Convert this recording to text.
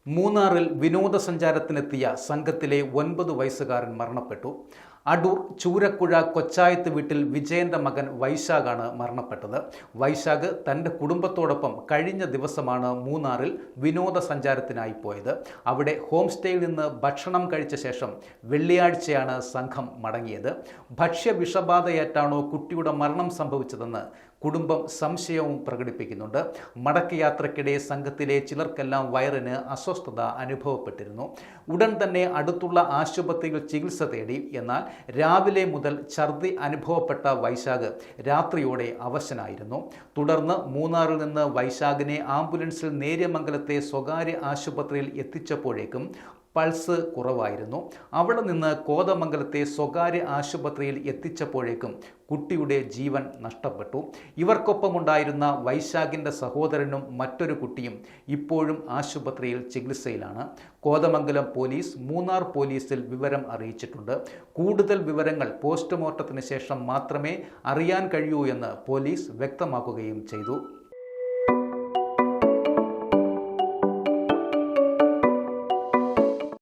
മൂന്നാറിൽ വിനോദസഞ്ചാരത്തിനെത്തിയ സംഘത്തിലെ 9 വയസ്സുകാരൻ മരണപ്പെട്ടു. അടൂർ ചൂരക്കുഴ കൊച്ചായത്ത് വീട്ടിൽ വിജയന്റെ മകൻ വൈശാഖാണ് മരണപ്പെട്ടത്. വൈശാഖ് തൻ്റെ കുടുംബത്തോടൊപ്പം കഴിഞ്ഞ ദിവസമാണ് മൂന്നാറിൽ വിനോദസഞ്ചാരത്തിനായി പോയത്. അവിടെ ഹോം സ്റ്റേയിൽ നിന്ന് ഭക്ഷണം കഴിച്ച ശേഷം വെള്ളിയാഴ്ചയാണ് സംഘം മടങ്ങിയത്. ഭക്ഷ്യവിഷബാധയേറ്റാണോ കുട്ടിയുടെ മരണം സംഭവിച്ചതെന്ന് കുടുംബം സംശയവും പ്രകടിപ്പിക്കുന്നുണ്ട്. മടക്കയാത്രയ്ക്കിടെ സംഘത്തിലെ ചിലർക്കെല്ലാം വയറിന് അസ്വസ്ഥത അനുഭവപ്പെട്ടിരുന്നു. ഉടൻ തന്നെ അടുത്തുള്ള ആശുപത്രിയിൽ ചികിത്സ തേടി. എന്നാൽ രാവിലെ മുതൽ ഛർദി അനുഭവപ്പെട്ട വൈശാഖ് രാത്രിയോടെ അവശനായിരുന്നു. തുടർന്ന് മൂന്നാറിൽ നിന്ന് വൈശാഖിനെ ആംബുലൻസിൽ നേര്യമംഗലത്തെ സ്വകാര്യ ആശുപത്രിയിൽ എത്തിച്ചപ്പോഴേക്കും പൾസ് കുറവായിരുന്നു. അവിടെ നിന്ന് കോതമംഗലത്തെ സ്വകാര്യ ആശുപത്രിയിൽ എത്തിച്ചപ്പോഴേക്കും കുട്ടിയുടെ ജീവൻ നഷ്ടപ്പെട്ടു. ഇവർക്കൊപ്പമുണ്ടായിരുന്ന വൈശാഖിൻ്റെ സഹോദരനും മറ്റൊരു കുട്ടിയും ഇപ്പോഴും ആശുപത്രിയിൽ ചികിത്സയിലാണ്. കോതമംഗലം പോലീസ് മൂന്നാർ പോലീസിൽ വിവരം അറിയിച്ചിട്ടുണ്ട്. കൂടുതൽ വിവരങ്ങൾ പോസ്റ്റ്മോർട്ടത്തിന് ശേഷം മാത്രമേ അറിയാൻ കഴിയൂ എന്ന് പോലീസ് വ്യക്തമാക്കുകയും ചെയ്തു.